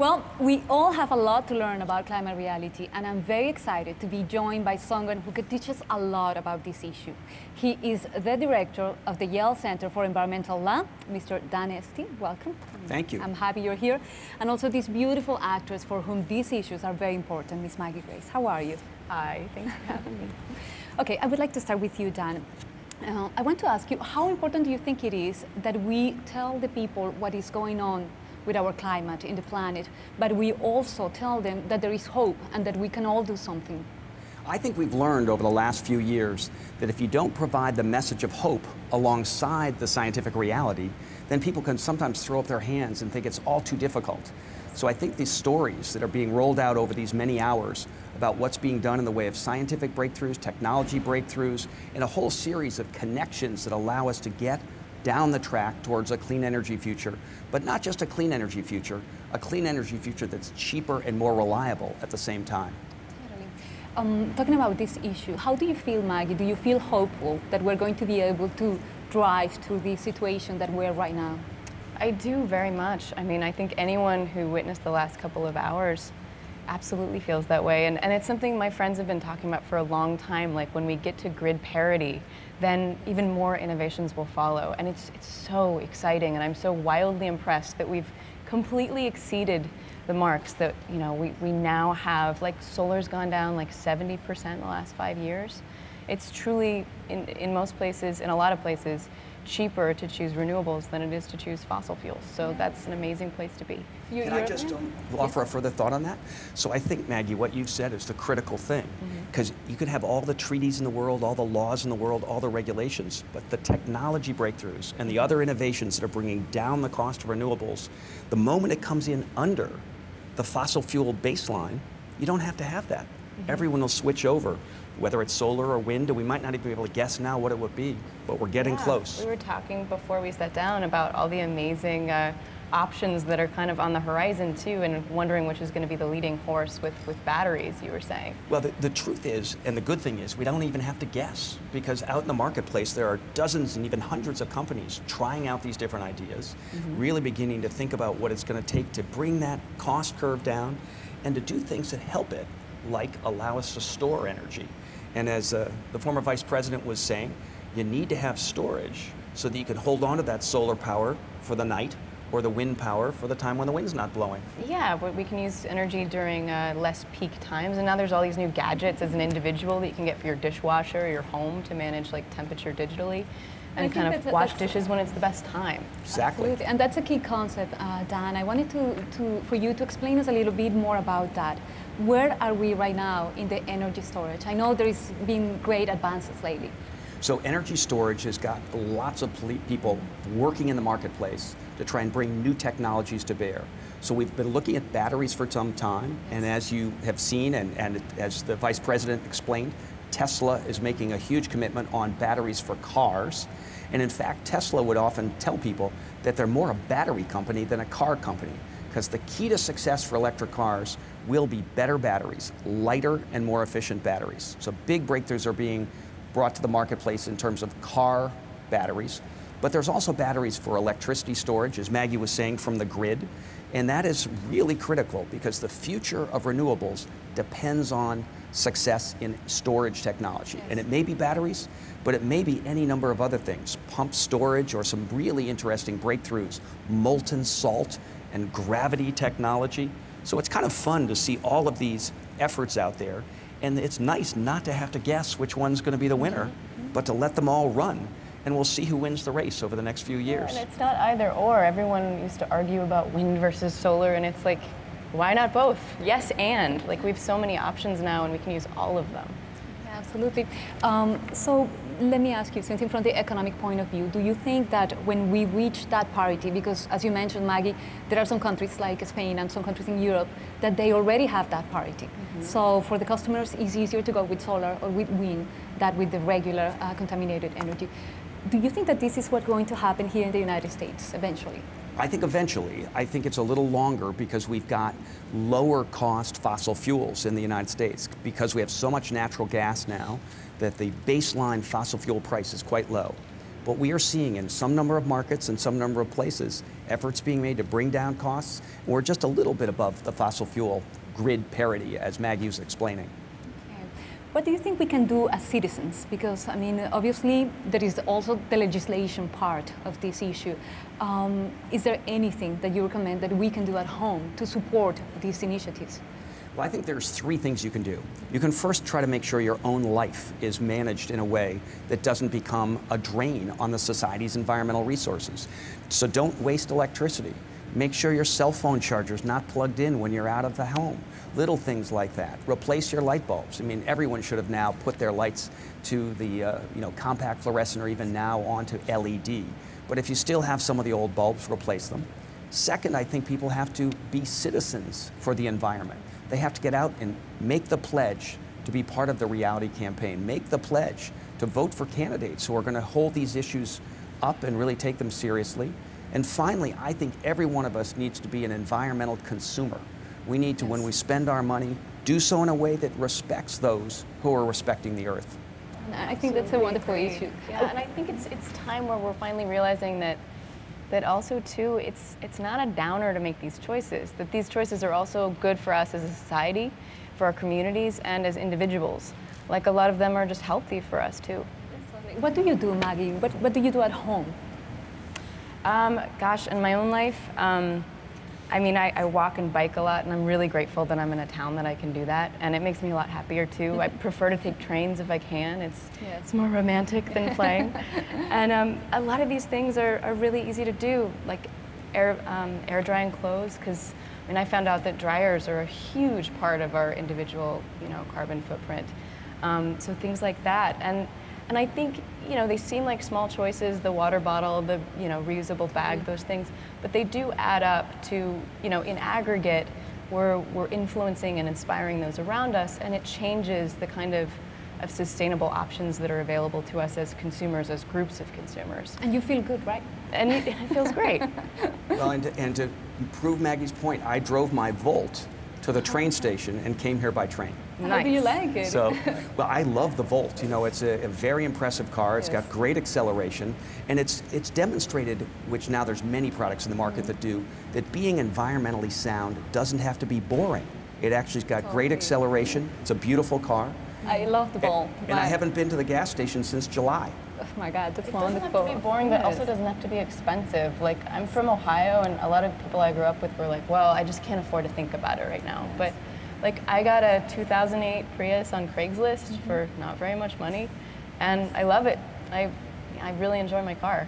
Well, we all have a lot to learn about climate reality, and I'm very excited to be joined by someone who could teach us a lot about this issue. He is the director of the Yale Center for Environmental Law, Mr. Dan Esty. Welcome. Thank you. I'm happy you're here. And also this beautiful actress for whom these issues are very important, Miss Maggie Grace. How are you? Hi, thanks for having me. Okay, I would like to start with you, Dan. I want to ask you, how important do you think it is that we tell the people what is going on with our climate in the planet, but we also tell them that there is hope and that we can all do something? I think we've learned over the last few years that if you don't provide the message of hope alongside the scientific reality, then people can sometimes throw up their hands and think it's all too difficult. So I think these stories that are being rolled out over these many hours about what's being done in the way of scientific breakthroughs, technology breakthroughs, and a whole series of connections that allow us to get down the track towards a clean energy future, but not just a clean energy future that's cheaper and more reliable at the same time. Totally. Talking about this issue, how do you feel, Maggie? Do you feel hopeful that we're going to be able to drive through the situation that we're right now? I do very much. I mean, I think anyone who witnessed the last couple of hours absolutely feels that way. And it's something my friends have been talking about for a long time. Like when we get to grid parity, then even more innovations will follow. And it's so exciting. And I'm so wildly impressed that we've completely exceeded the marks that, you know, we now have. Like solar's gone down like 70% in the last 5 years. It's truly, in most places, in a lot of places, cheaper to choose renewables than it is to choose fossil fuels. So that's an amazing place to be. Can I just offer a further thought on that? So I think, Maggie, what you've said is the critical thing. Because you could have all the treaties in the world, all the laws in the world, all the regulations, but the technology breakthroughs and the other innovations that are bringing down the cost of renewables, the moment it comes in under the fossil fuel baseline, you don't have to have that. Everyone will switch over, whether it's solar or wind, and we might not even be able to guess now what it would be, but we're getting close. We were talking before we sat down about all the amazing options that are kind of on the horizon too, and wondering which is going to be the leading horse with batteries, you were saying. Well, the truth is, and the good thing is, we don't even have to guess, because out in the marketplace there are dozens and even hundreds of companies trying out these different ideas, really beginning to think about what it's going to take to bring that cost curve down and to do things that help it, like allow us to store energy. And as the former vice president was saying, you need to have storage so that you can hold on to that solar power for the night or the wind power for the time when the wind's not blowing. Yeah, we can use energy during less peak times, and now there's all these new gadgets as an individual that you can get for your dishwasher or your home to manage like temperature digitally and kind of wash dishes when it's the best time. Exactly. Absolutely. And that's a key concept, Dan. I wanted for you to explain us a little bit more about that. Where are we right now in the energy storage? I know there has been great advances lately. So energy storage has got lots of people working in the marketplace to try and bring new technologies to bear. So we've been looking at batteries for some time, and as you have seen, and as the vice president explained, Tesla is making a huge commitment on batteries for cars. And in fact, Tesla would often tell people that they're more a battery company than a car company, because the key to success for electric cars will be better batteries, lighter and more efficient batteries. So big breakthroughs are being brought to the marketplace in terms of car batteries, but there's also batteries for electricity storage, as Maggie was saying, from the grid, and that is really critical because the future of renewables depends on success in storage technology. And it may be batteries, but it may be any number of other things, pump storage or some really interesting breakthroughs, molten salt and gravity technology. So it's kind of fun to see all of these efforts out there, and it's nice not to have to guess which one's going to be the winner, but to let them all run, and we'll see who wins the race over the next few years. And it's not either or. Everyone used to argue about wind versus solar, and it's like, why not both? Yes, and. Like, we have so many options now, and we can use all of them. Yeah, absolutely. So let me ask you something from the economic point of view. Do you think that when we reach that parity, because as you mentioned, Maggie, there are some countries like Spain and some countries in Europe that they already have that parity. So for the customers, it's easier to go with solar or with wind than with the regular contaminated energy. Do you think that this is what's going to happen here in the United States eventually? I think eventually. I think it's a little longer because we've got lower cost fossil fuels in the United States, because we have so much natural gas now that the baseline fossil fuel price is quite low. But we are seeing in some number of markets and some number of places, efforts being made to bring down costs. We're just a little bit above the fossil fuel grid parity, as Maggie was explaining. Okay. What do you think we can do as citizens? Because, I mean, obviously, there is also the legislation part of this issue. Is there anything that you recommend that we can do at home to support these initiatives? Well, I think there's three things you can do. You can first try to make sure your own life is managed in a way that doesn't become a drain on the society's environmental resources. So don't waste electricity. Make sure your cell phone charger is not plugged in when you're out of the home. Little things like that. Replace your light bulbs. I mean, everyone should have now put their lights to the compact fluorescent or even now onto LED. But if you still have some of the old bulbs, replace them. Second, I think people have to be citizens for the environment. They have to get out and make the pledge to be part of the reality campaign. Make the pledge to vote for candidates who are going to hold these issues up and really take them seriously. And finally, I think every one of us needs to be an environmental consumer. We need to, when we spend our money, do so in a way that respects those who are respecting the earth. I think that's a wonderful issue. Yeah, and I think it's time where we're finally realizing that also too, it's not a downer to make these choices, that these choices are also good for us as a society, for our communities, and as individuals. Like a lot of them are just healthy for us too. What do you do, Maggie? What do you do at home? Gosh, in my own life, I mean, I walk and bike a lot, and I'm really grateful that I'm in a town that I can do that, and it makes me a lot happier too. I prefer to take trains if I can. It's more romantic than playing. And a lot of these things are really easy to do, like air drying clothes, because I mean, I found out that dryers are a huge part of our individual, carbon footprint. So things like that. And I think, they seem like small choices, the water bottle, the, reusable bag, those things, but they do add up to, in aggregate, we're influencing and inspiring those around us, and it changes the kind of sustainable options that are available to us as consumers, as groups of consumers. And you feel good, right? And it feels great. Well, and to prove Maggie's point, I drove my Volt to the train station and came here by train. Nice. How do you like it? So, well, I love the Volt. It's a very impressive car. It's got great acceleration, and it's demonstrated, which now there's many products in the market that do, that being environmentally sound doesn't have to be boring. It actually's got great acceleration. It's a beautiful car. I love the Volt. And I haven't been to the gas station since July. Oh my God, that's wonderful. It doesn't have to be boring, but also doesn't have to be expensive. Like, I'm from Ohio, and a lot of people I grew up with were like, well, I just can't afford to think about it right now. But like, I got a 2008 Prius on Craigslist for not very much money, and I love it. I really enjoy my car.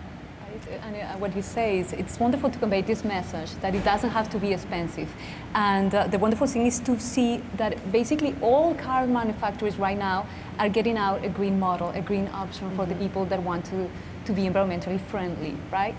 And what you say is, it's wonderful to convey this message that it doesn't have to be expensive. And the wonderful thing is to see that basically all car manufacturers right now are getting out a green model, a green option for the people that want to be environmentally friendly, right?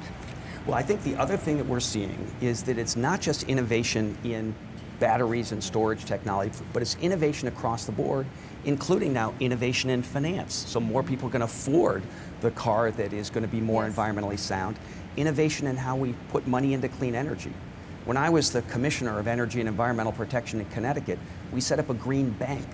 Well, I think the other thing that we're seeing is that it's not just innovation in batteries and storage technology, but it's innovation across the board, including now innovation in finance. So more people can afford the car that is going to be more environmentally sound. Innovation in how we put money into clean energy. When I was the Commissioner of Energy and Environmental Protection in Connecticut, we set up a green bank.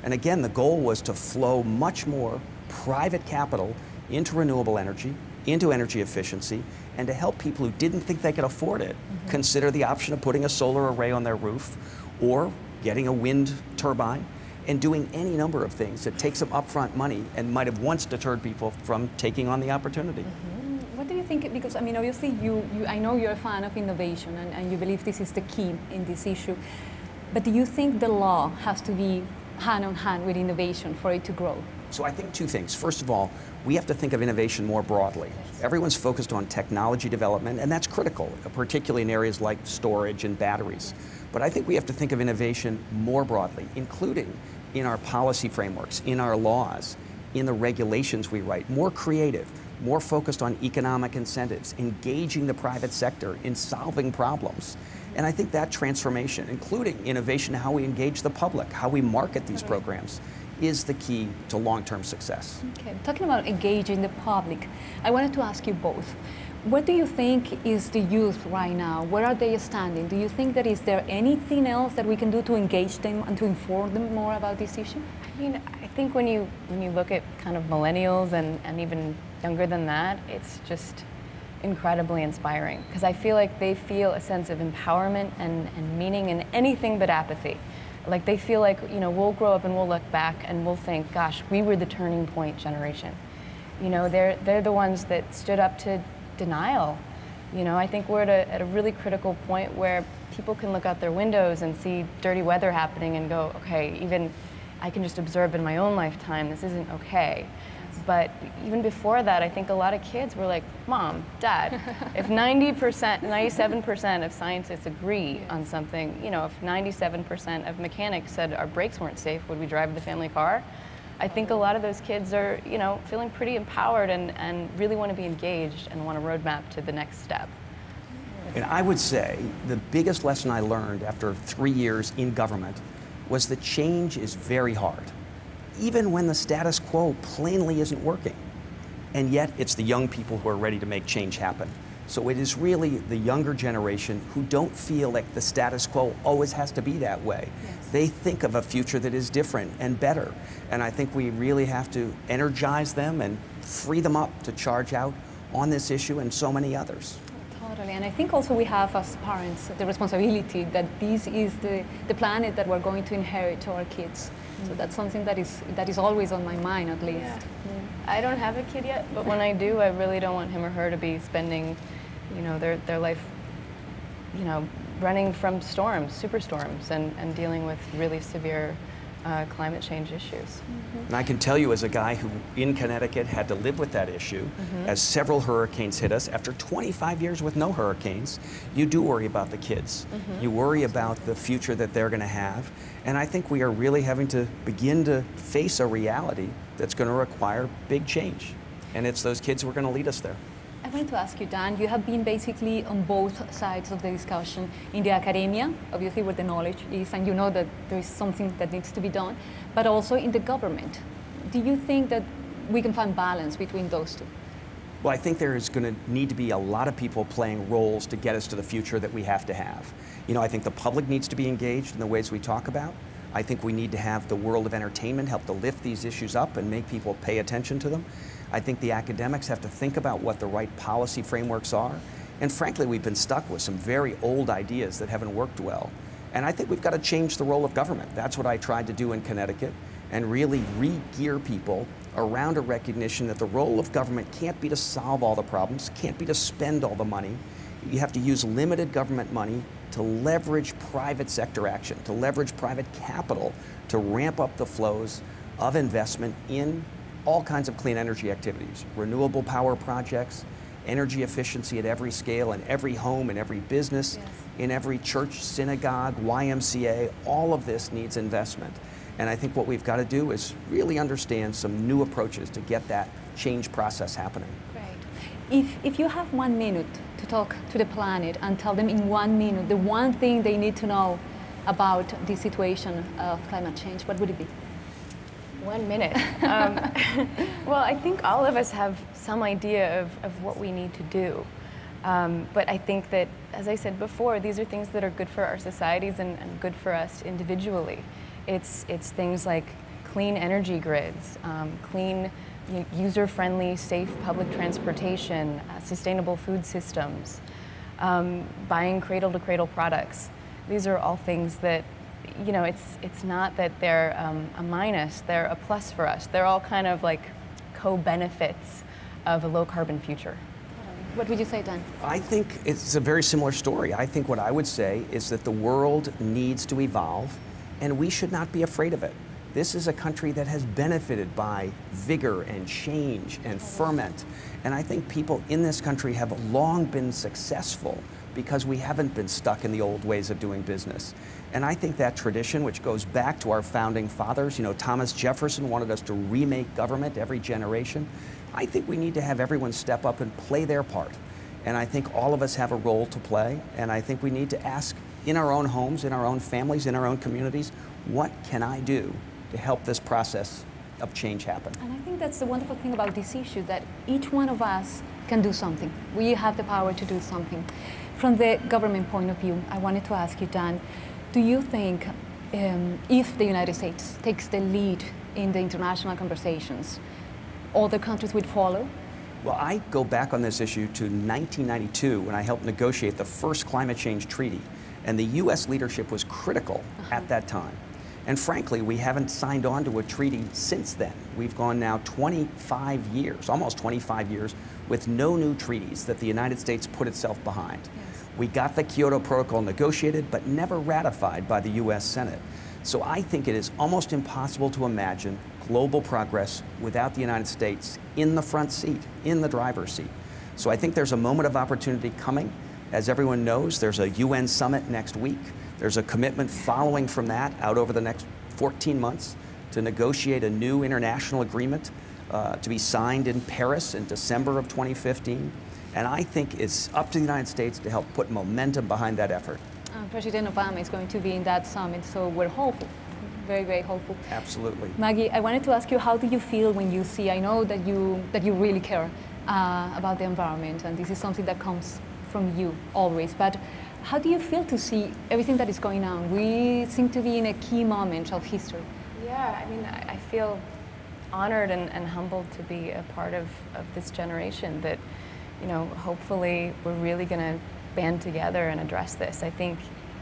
And again, the goal was to flow much more private capital into renewable energy, into energy efficiency, and to help people who didn't think they could afford it consider the option of putting a solar array on their roof or getting a wind turbine and doing any number of things that take some upfront money and might have once deterred people from taking on the opportunity. What do you think? Because I mean, obviously, I know you're a fan of innovation and you believe this is the key in this issue. But do you think the law has to be hand in hand with innovation for it to grow? So I think two things. First of all, we have to think of innovation more broadly. Everyone's focused on technology development, and that's critical, particularly in areas like storage and batteries. But I think we have to think of innovation more broadly, including in our policy frameworks, in our laws, in the regulations we write, more creative, more focused on economic incentives, engaging the private sector in solving problems. And I think that transformation, including innovation in how we engage the public, how we market these programs, is the key to long-term success. Okay, talking about engaging the public, I wanted to ask you both. What do you think is the youth right now? Where are they standing? Do you think that is there anything else that we can do to engage them and to inform them more about this issue? I mean, I think when you look at kind of millennials and even younger than that, it's just incredibly inspiring, because I feel like they feel a sense of empowerment and meaning in anything but apathy. Like they feel like, you know, we'll grow up and we'll look back and we'll think, gosh, we were the turning point generation. You know, they're the ones that stood up to denial. You know, I think we're at a really critical point where people can look out their windows and see dirty weather happening and go, okay, even I can just observe in my own lifetime, this isn't okay. But even before that, I think a lot of kids were like, Mom, Dad, if 90%, 97% of scientists agree on something, you know, if 97% of mechanics said our brakes weren't safe, would we drive the family car? I think a lot of those kids are, you know, feeling pretty empowered and really want to be engaged and want a roadmap to the next step. And I would say the biggest lesson I learned after 3 years in government was that change is very hard, even when the status quo plainly isn't working. And yet it's the young people who are ready to make change happen. So it is really the younger generation who don't feel like the status quo always has to be that way. Yes. They think of a future that is different and better. And I think we really have to energize them and free them up to charge out on this issue and so many others. Totally, and I think also we have as parents the responsibility that this is the planet that we're going to inherit to our kids. So that's something that is always on my mind, at least. Yeah. I don't have a kid yet, but when I do, I really don't want him or her to be spending, you know, their life, you know, running from storms, superstorms, and dealing with really severe climate change issues. And I can tell you, as a guy who in Connecticut had to live with that issue, as several hurricanes hit us, after 25 years with no hurricanes, you do worry about the kids. You worry about the future that they're going to have. And I think we are really having to begin to face a reality that's going to require big change. And it's those kids who are going to lead us there. I wanted to ask you, Dan, you have been basically on both sides of the discussion, in the academia, obviously where the knowledge is, and you know that there is something that needs to be done, but also in the government. Do you think that we can find balance between those two? Well, I think there is going to need to be a lot of people playing roles to get us to the future that we have to have. You know, I think the public needs to be engaged in the ways we talk about. I think we need to have the world of entertainment help to lift these issues up and make people pay attention to them. I think the academics have to think about what the right policy frameworks are. And frankly, we've been stuck with some very old ideas that haven't worked well. And I think we've got to change the role of government. That's what I tried to do in Connecticut, and really re-gear people around a recognition that the role of government can't be to solve all the problems, can't be to spend all the money. You have to use limited government money to leverage private sector action, to leverage private capital, to ramp up the flows of investment in all kinds of clean energy activities, renewable power projects, energy efficiency at every scale, in every home, in every business, in every church, synagogue, YMCA. All of this needs investment. And I think what we've got to do is really understand some new approaches to get that change process happening. Great. If you have 1 minute to talk to the planet and tell them in 1 minute the one thing they need to know about the situation of climate change, what would it be? 1 minute. Well, I think all of us have some idea of what we need to do. But I think that, as I said before, these are things that are good for our societies and good for us individually. It's things like clean energy grids, clean, user-friendly, safe public transportation, sustainable food systems, buying cradle-to-cradle products. These are all things that, you know, it's not that they're a minus, they're a plus for us. They're all kind of like co-benefits of a low-carbon future. What would you say, Dan? I think it's a very similar story. I think what I would say is that the world needs to evolve, and we should not be afraid of it. This is a country that has benefited by vigor and change and ferment. And I think people in this country have long been successful because we haven't been stuck in the old ways of doing business. And I think that tradition, which goes back to our founding fathers, you know, Thomas Jefferson wanted us to remake government every generation. I think we need to have everyone step up and play their part. And I think all of us have a role to play. And I think we need to ask in our own homes, in our own families, in our own communities, what can I do to help this process of change happen? And I think that's the wonderful thing about this issue, that each one of us can do something. We have the power to do something. From the government point of view, I wanted to ask you, Dan, do you think if the United States takes the lead in the international conversations, other countries would follow? Well, I go back on this issue to 1992 when I helped negotiate the first climate change treaty, and the U.S. leadership was critical at that time. And frankly, we haven't signed on to a treaty since then. We've gone now 25 years, almost 25 years, with no new treaties that the United States put itself behind. Yes. We got the Kyoto Protocol negotiated, but never ratified by the U.S. Senate. So I think it is almost impossible to imagine global progress without the United States in the front seat, in the driver's seat. So I think there's a moment of opportunity coming. As everyone knows, there's a UN summit next week. There's a commitment following from that out over the next 14 months to negotiate a new international agreement to be signed in Paris in December of 2015. And I think it's up to the United States to help put momentum behind that effort. President Obama is going to be in that summit, so we're hopeful. Very, very hopeful. Absolutely. Maggie, I wanted to ask you, how do you feel when you see, I know that you really care about the environment, and this is something that comes from you always, but how do you feel to see everything that is going on? We seem to be in a key moment of history. Yeah, I mean, I feel honored and humbled to be a part of this generation that, you know, hopefully we're really going to band together and address this. I think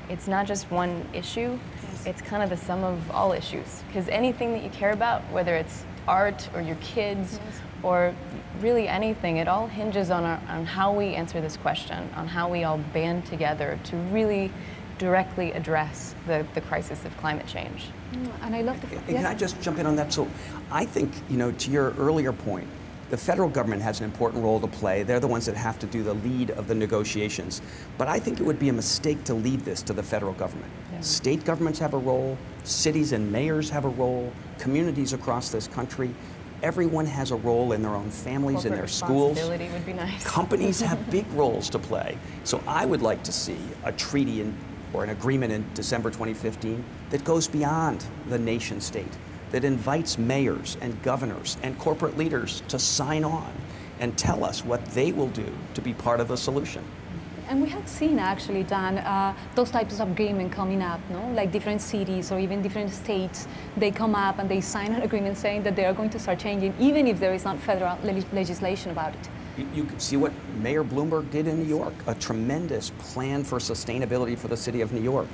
it's not just one issue, yes. It's kind of the sum of all issues. Because anything that you care about, whether it's art or your kids, yes. or really anything, it all hinges on how we answer this question, on how we all band together to really directly address the crisis of climate change. And I love the... Can I just jump in on that? So I think, you know, to your earlier point, the federal government has an important role to play. They're the ones that have to do the lead of the negotiations. But I think it would be a mistake to leave this to the federal government. Yeah. State governments have a role, cities and mayors have a role, communities across this country. Everyone has a role in their own families, in their schools. Responsibility would be nice. Companies have big roles to play. So I would like to see a treaty or an agreement in December 2015 that goes beyond the nation state, that invites mayors and governors and corporate leaders to sign on and tell us what they will do to be part of the solution. And we have seen actually, Dan, those types of agreements coming up, no? Like different cities or even different states, they come up and they sign an agreement saying that they are going to start changing, even if there is not federal legislation about it. You can see what Mayor Bloomberg did in New York, a tremendous plan for sustainability for the city of New York.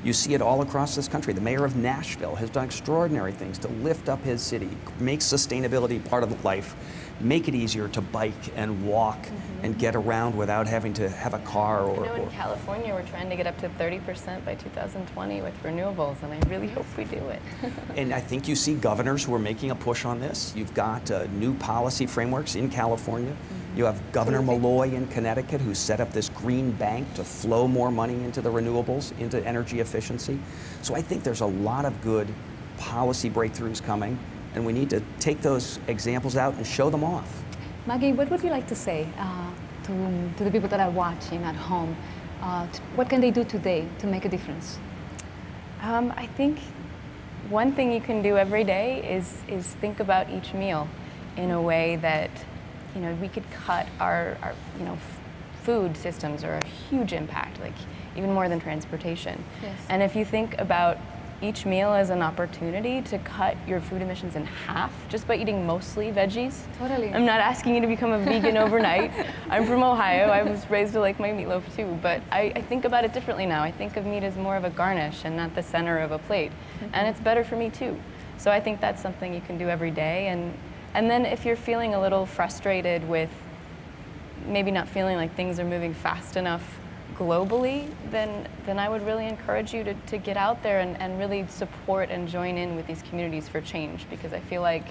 You see it all across this country. The mayor of Nashville has done extraordinary things to lift up his city, make sustainability part of life, make it easier to bike and walk and get around without having to have a car. Or in California, we're trying to get up to 30% by 2020 with renewables, and I really hope we do it. And I think you see governors who are making a push on this. You've got new policy frameworks in California. You have Governor Malloy in Connecticut, who set up this green bank to flow more money into the renewables, into energy efficiency. So I think there's a lot of good policy breakthroughs coming, and we need to take those examples out and show them off. Maggie, what would you like to say to the people that are watching at home? What can they do today to make a difference? I think one thing you can do every day is think about each meal in a way that, you know, we could cut our you know, food systems are a huge impact, like even more than transportation. Yes. And if you think about each meal as an opportunity to cut your food emissions in half just by eating mostly veggies. Totally. I'm not asking you to become a vegan overnight. I'm from Ohio. I was raised to like my meatloaf too, but I think about it differently now. I think of meat as more of a garnish and not the center of a plate. And it's better for me too. So I think that's something you can do every day. And then if you're feeling a little frustrated with maybe not feeling like things are moving fast enough globally, then I would really encourage you to get out there and really support and join in with these communities for change, because I feel like,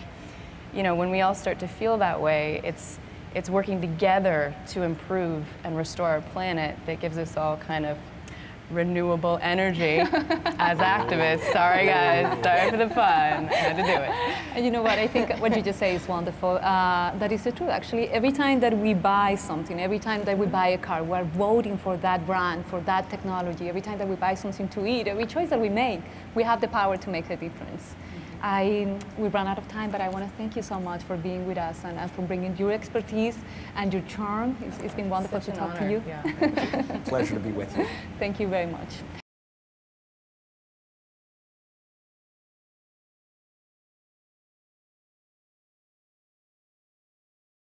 you know, when we all start to feel that way, it's working together to improve and restore our planet that gives us all kind of renewable energy as activists. Sorry guys, sorry for the fun, I had to do it. And you know what, I think what you just say is wonderful. That is the truth, actually. Every time that we buy something, every time that we buy a car, we're voting for that brand, for that technology. Every time that we buy something to eat, every choice that we make, we have the power to make a difference. We ran out of time, but I want to thank you so much for being with us and for bringing your expertise and your charm. It's been wonderful to talk to you. Yeah. Pleasure to be with you. Thank you very much.